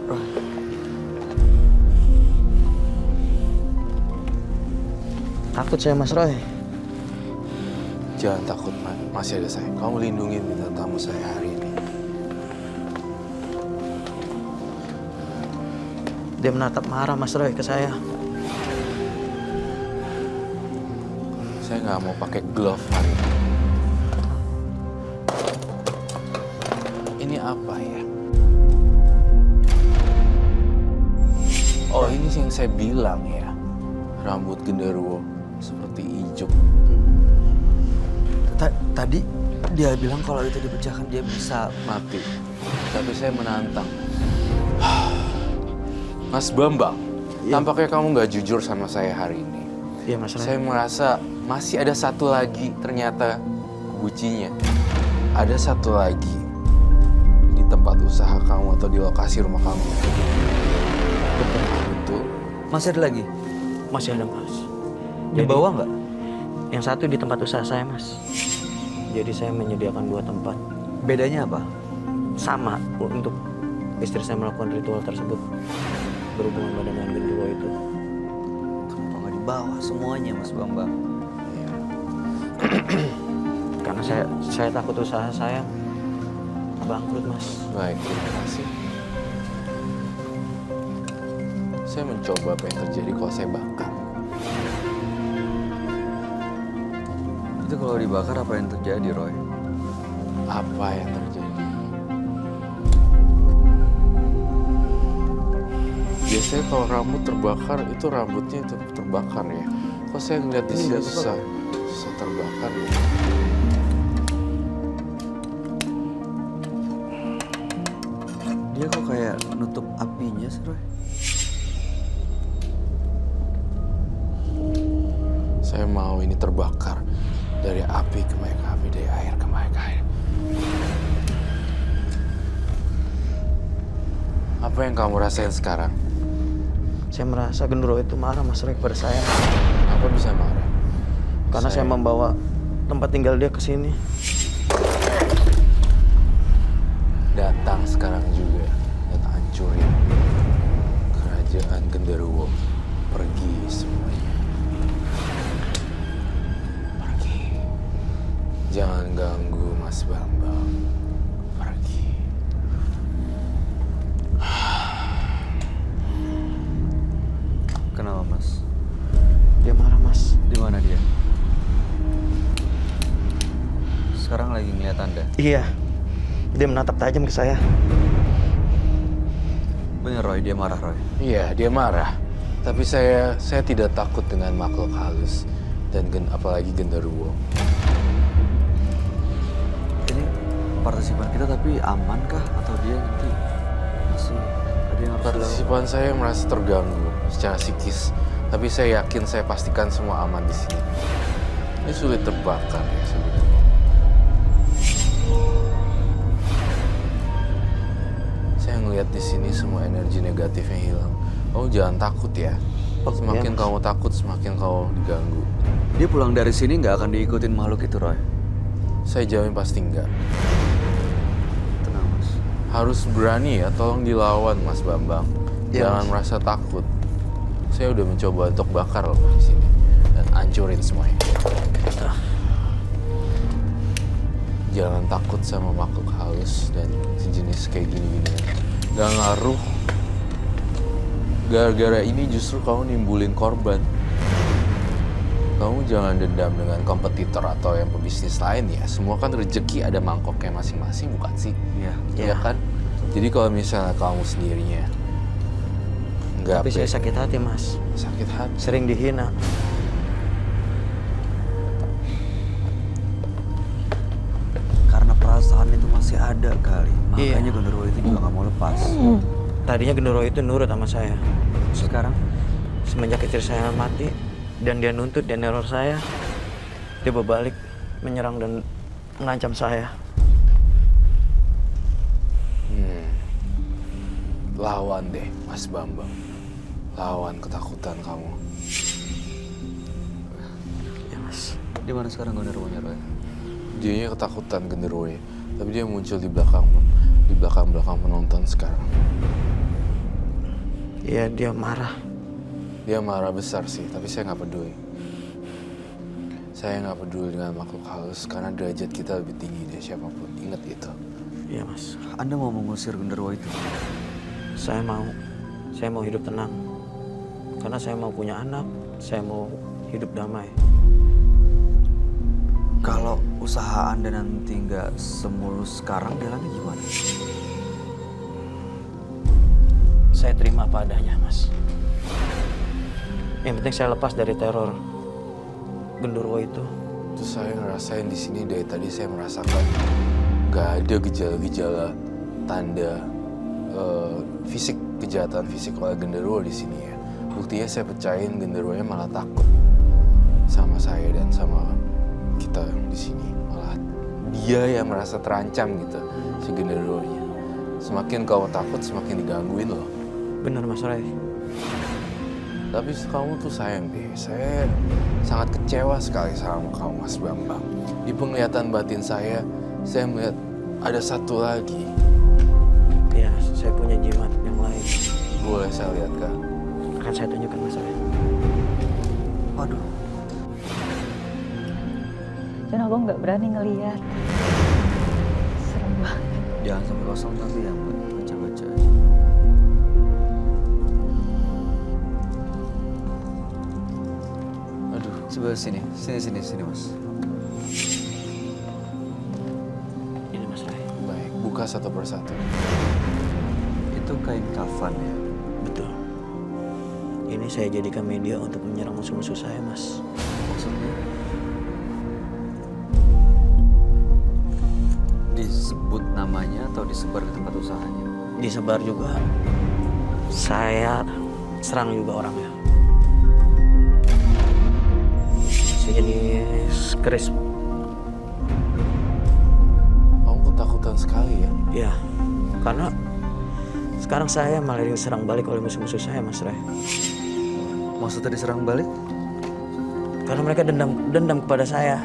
Roy. Takut saya Mas Roy. Jangan takut, Man. Masih ada saya. Kamu lindungi bintang tamu saya hari ini. Dia menatap marah Mas Roy ke saya. Saya nggak mau pakai glove hari ini. Ini apa ya? Oh, ini yang saya bilang ya. Rambut genderuwo seperti ijuk. Tadi dia bilang kalau itu dipecahkan dia bisa Mati. Tapi saya menantang. Mas Bambang, tampaknya kamu nggak jujur sama saya hari ini. Iya Mas Roy. Saya merasa masih ada satu lagi ternyata bucinya. Ada satu lagi di tempat usaha kamu atau di lokasi rumah kamu. Betul. masih ada lagi. Masih ada Mas. Di bawah nggak? Yang satu di tempat usaha saya Mas. Jadi saya menyediakan 2 tempat. Bedanya apa? Sama untuk istri saya melakukan ritual tersebut. Berhubungan badan dengan genderuwo itu. Kenapa nggak di bawah semuanya Mas Bambang? Iya. Karena saya takut usaha saya bangkrut Mas. Baik, terima kasih. Saya mencoba apa yang terjadi kalau saya bakar. Itu kalau dibakar apa yang terjadi, Roy? Apa yang terjadi? Biasanya kalau rambut terbakar itu rambutnya itu terbakar ya. Kok saya ngeliat di sini susah terbakar ya. Dia kok kayak nutup apinya sih, Roy? Saya mau ini terbakar dari api ke api, dari air ke air. Apa yang kamu rasain sekarang? Saya merasa genderuwo itu marah Mas Roy kepada saya. Apa bisa marah? Karena saya membawa tempat tinggal dia ke sini. Datang sekarang juga dan hancurin kerajaan genderuwo. Pergi semuanya. Pergi. Jangan ganggu Mas Bambang. Pergi. Kenapa, Mas? Dia marah Mas. Di mana dia? Sekarang lagi ngeliat Anda. Iya. Dia menatap tajam ke saya. Bener, Roy, dia marah, Roy. Iya, dia marah. Tapi saya tidak takut dengan makhluk halus dan apalagi genderuwo. Ini partisipan kita tapi aman kah? Atau dia nanti masih ada yang harus dilakukan? Partisipan saya merasa terganggu secara psikis, tapi saya yakin saya pastikan semua aman di sini. Ini sulit terbakar ya sebenarnya. Saya ngelihat di sini semua energi negatifnya hilang. Kamu jangan takut ya. Semakin Iya, Mas. kamu takut, semakin kamu diganggu. Dia pulang dari sini nggak akan diikutin makhluk itu, Roy. Saya jamin pasti enggak. Tenang, Mas. Harus berani ya, tolong dilawan Mas Bambang. Iya, Jangan Mas. merasa takut. Saya udah mencoba untuk bakar loh di sini dan hancurin semuanya. Jangan takut sama makhluk halus dan sejenis kayak gini-gini. Gak ngaruh. Gara-gara ini justru kamu nimbulin korban. Kamu jangan dendam dengan kompetitor atau yang pebisnis lain ya. Semua kan rezeki ada mangkoknya masing-masing, bukan sih? Iya. Iya kan? Jadi kalau misalnya kamu sendirinya nggak Tapi saya sakit hati Mas. sakit hati. Sering dihina. Karena perasaan itu masih ada kali. Iya. Makanya genderuwo itu juga nggak mau lepas. Tadinya genderuwo itu nurut sama saya. Sekarang Semenjak istri saya mati dan dia nuntut dan neror saya, dia berbalik menyerang dan mengancam saya. Lawan deh, Mas Bambang. Lawan ketakutan kamu. Ya Mas. di mana sekarang genderuwonya, Roy? Dianya ketakutan genderuwonya, tapi dia muncul di belakang penonton sekarang. Iya, dia marah. Dia marah besar sih, tapi saya nggak peduli. Saya nggak peduli dengan makhluk halus karena derajat kita lebih tinggi dari siapapun. Ingat itu. Iya, Mas. Anda mau mengusir genderuwo itu? Saya mau hidup tenang. Karena saya mau punya anak, saya mau hidup damai. Kalau usaha Anda nanti nggak semulus sekarang, jalannya gimana? Saya terima apa adanya, Mas. Yang penting saya lepas dari teror genderuwo itu. Terus saya ngerasain di sini dari tadi saya merasakan nggak ada gejala-gejala tanda fisik kejahatan fisik oleh genderuwo di sini ya. Buktinya saya percayain genderuwonya malah takut sama saya dan sama kita di sini. Malah dia yang merasa terancam gitu si genderuwonya. Semakin kau takut semakin digangguin loh. Bener, Mas Ray. Tapi kamu tuh sayang deh. Saya sangat kecewa sekali sama kamu, Mas Bambang. Di penglihatan batin saya melihat ada satu lagi. Iya, saya punya jimat yang lain. Boleh saya lihat, Kak? Akan saya tunjukkan, Mas Ray. Waduh, Dan aku nggak berani ngeliat. Serem banget. jangan sampai kosong tapi ya Mbak. Baca-baca aja. Aduh, Sebelah sini, sini Mas. Ini, Mas Ray. baik. Buka satu persatu. Itu kain kafan ya. Betul. Ini saya jadikan media untuk menyerang musuh-musuh saya, Mas. Maksudnya disebut namanya atau disebar ke tempat usahanya? Disebar juga. Saya serang juga orangnya. Sejenis keris. Kamu ketakutan sekali ya? Ya, karena sekarang saya malah diserang balik oleh musuh-musuh saya, Mas Ray. Maksudnya diserang balik? Karena mereka dendam kepada saya.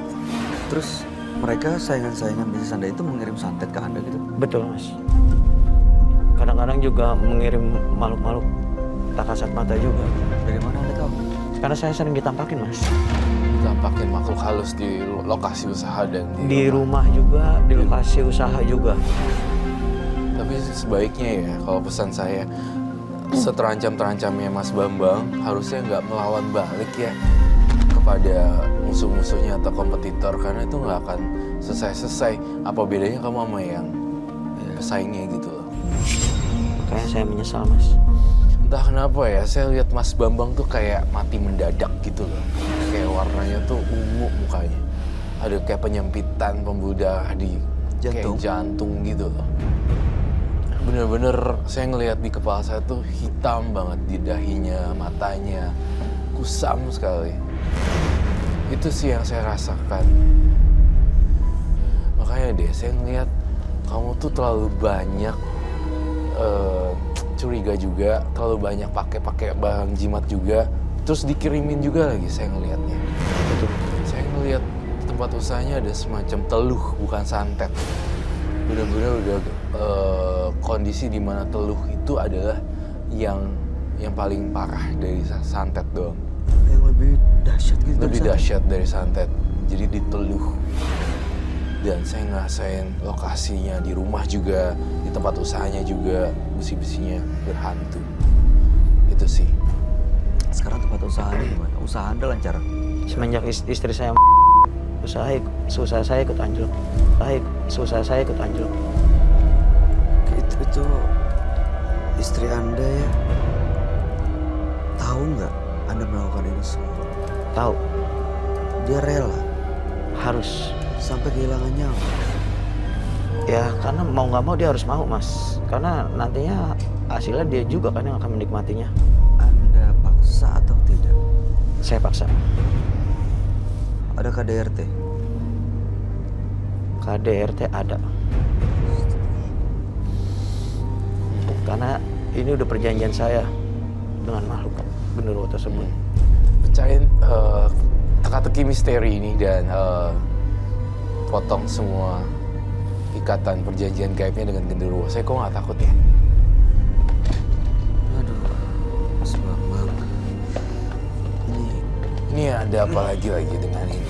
Terus mereka saingan-saingan bisnis Anda itu mengirim santet ke Anda gitu? Betul, Mas. Kadang-kadang juga mengirim makhluk-makhluk tak kasat mata juga. Dari mana Anda tahu? Karena saya sering ditampakin, Mas. Tampakin makhluk halus di lokasi usaha dan Di rumah juga, di lokasi usaha juga. Tapi sebaiknya ya, kalau pesan saya, seterancam-terancamnya Mas Bambang, harusnya nggak melawan balik ya kepada musuh-musuhnya atau kompetitor, karena itu nggak akan selesai-selesai. Apa bedanya kamu sama yang pesaingnya gitu loh. Makanya saya menyesal, Mas. Entah kenapa ya, saya lihat Mas Bambang tuh kayak mati mendadak gitu loh. Kayak warnanya tuh ungu mukanya. Ada kayak penyempitan pembuluh darah di Jantung. kayak jantung gitu loh. Bener-bener saya ngelihat di kepala saya tuh hitam banget di dahinya, matanya kusam sekali. Itu sih yang saya rasakan. Makanya deh saya ngelihat kamu tuh terlalu banyak curiga juga, terlalu banyak pakai barang jimat juga, terus dikirimin juga lagi saya ngelihatnya. Betul. Saya ngelihat tempat usahanya ada semacam teluh bukan santet. Bener-bener udah kondisi di mana teluh itu adalah yang paling parah dari santet doang. Yang lebih dahsyat gitu. Lebih dari dahsyat dari santet. Jadi diteluh. Dan saya ngerasain lokasinya di rumah juga, di tempat usahanya juga, besi-besinya berhantu. Itu sih. Sekarang tempat usahanya gimana? Usaha Anda lancar? Semenjak istri saya usaha saya ikut anjlok. Usaha saya ikut anjlok. Itu istri Anda ya? Tahu nggak Anda melakukan ini semua? Tahu, Dia rela harus. sampai kehilangan nyawa. Ya, karena mau nggak mau dia harus mau, Mas. Karena nantinya hasilnya dia juga kan yang akan menikmatinya. Anda paksa atau tidak? Saya paksa. Ada KDRT? KDRT ada. Karena ini udah perjanjian saya dengan makhluk genderuwo tersebut. Pecahin teka-teki misteri ini dan potong semua ikatan perjanjian gaibnya dengan genderuwo. Saya kok nggak takut ya? Aduh, Ini ada apa lagi dengan ini?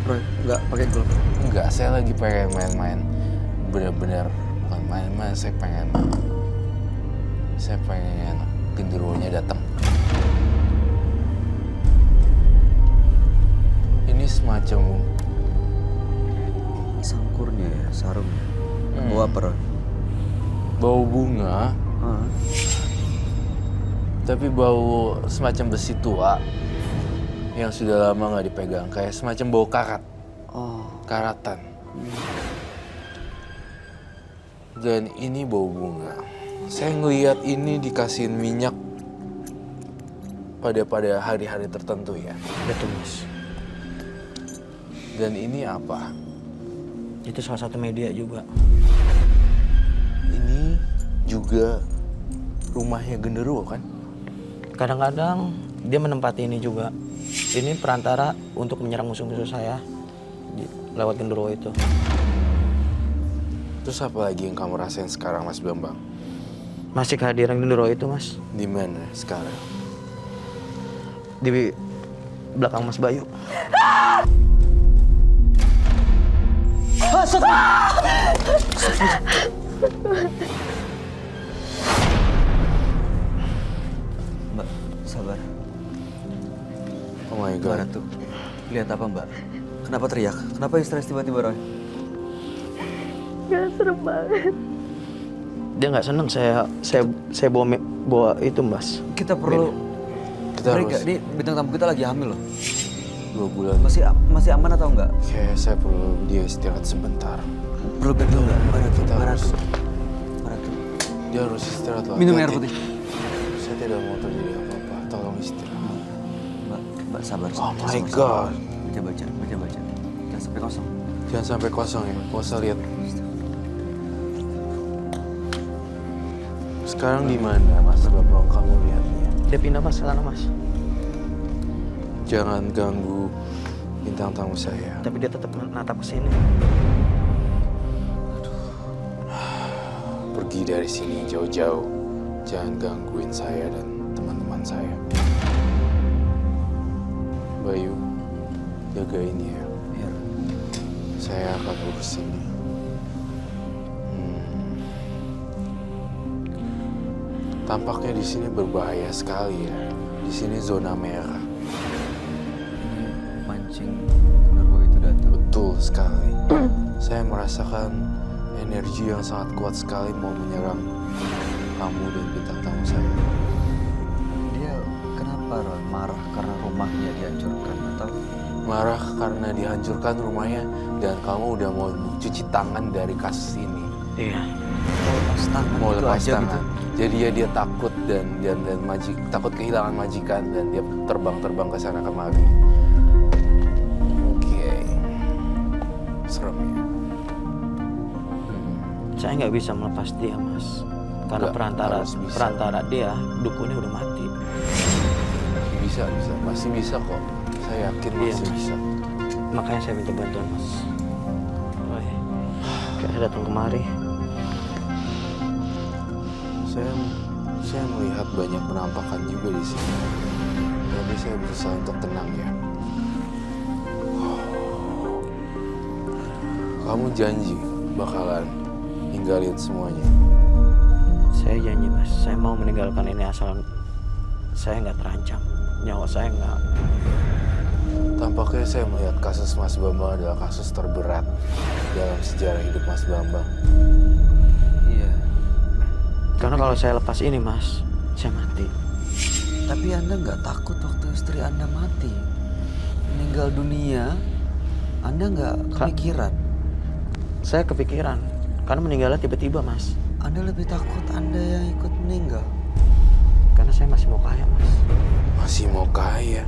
Roy, nggak pakai glove. Enggak, saya lagi pengen main-main. Bener-bener bukan main-main, saya pengen genderuwonya datang. Ini semacam Sangkurnya ya, sarungnya. Bawa apa, Roy? bau bunga, Hah? tapi bau semacam besi tua yang sudah lama nggak dipegang, kayak semacam bau karat, Oh, karatan. Dan ini bau bunga. Saya ngelihat ini dikasihin minyak pada hari-hari tertentu ya. Betul mas. Dan ini apa? Itu salah satu media juga. Ini juga rumahnya genderuwo kan? Kadang-kadang dia menempati ini juga. Ini perantara untuk menyerang musuh-musuh saya lewat genderuwo itu. Terus apa lagi yang kamu rasain sekarang, Mas Bambang? Masih kehadiran genderuwo itu mas. Di mana sekarang? Di belakang Mas Bayu. Mbak, sabar. Oh my Gimana god. tuh? Lihat apa, Mbak? Kenapa teriak? Kenapa histeris tiba-tiba, Roy? Gak serem banget. Dia nggak seneng saya bawa itu mas. Kita perlu Kita break harus nggak? Ini bintang tamu kita lagi hamil loh. 2 bulan. Masih aman atau enggak? Kayak saya perlu dia istirahat sebentar. Perlu break dulu nggak? Mana kita harus, Mana tuh? dia harus istirahat lah. Minum air Hati-hati. putih. Saya tidak mau terjadi apa-apa. Tolong istirahat. Mbak sabar. Oh sabar, my sabar. god. Baca. Jangan sampai kosong. Jangan sampai kosong ya. Gak usah lihat. Sekarang di mana Mas Bambang kamu lihatnya? Dia pindah mas ke sana mas. Jangan ganggu bintang tamu saya. Tapi dia tetap menatap ke sini. Pergi dari sini jauh-jauh. Jangan gangguin saya dan teman-teman saya. Bayu, jaga ini ya. Iya. Saya akan urus ini. Tampaknya di sini berbahaya sekali ya. Di sini zona merah. Ini mancing genderuwo itu datang. Betul sekali. Saya merasakan energi yang sangat kuat sekali mau menyerang kamu dan bintang tamu saya. Dia kenapa, Roy? Marah karena rumahnya dihancurkan atau? Marah karena dihancurkan rumahnya dan kamu udah mau cuci tangan dari kasus ini. Iya. Mau lepas tangan Mau gitu lepas aja tangan. gitu. Jadi ya dia takut dan takut kehilangan majikan dan dia terbang ke sana kemari. Oke. Serem ya. Saya nggak bisa melepas dia mas. Karena Nggak, harus bisa. perantara dia dukunnya udah mati. Bisa. Masih bisa kok. Saya yakin Iya, masih Mas. bisa. Makanya saya minta bantuan mas. Roy, saya datang kemari. Saya melihat banyak penampakan juga di sini. Tapi saya berusaha untuk tenang ya. Kamu janji bakalan ninggalin semuanya. Saya janji mas, saya mau meninggalkan ini asal saya nggak terancam. Nyawa saya nggak. Tampaknya saya melihat kasus Mas Bambang adalah kasus terberat dalam sejarah hidup Mas Bambang. Iya. Karena kalau saya lepas ini mas, saya mati. Tapi Anda nggak takut waktu istri Anda mati? Meninggal dunia, Anda nggak kepikiran? Saya kepikiran, karena meninggalnya tiba-tiba mas. Anda lebih takut Anda yang ikut meninggal? Karena saya masih mau kaya mas. Masih mau kaya.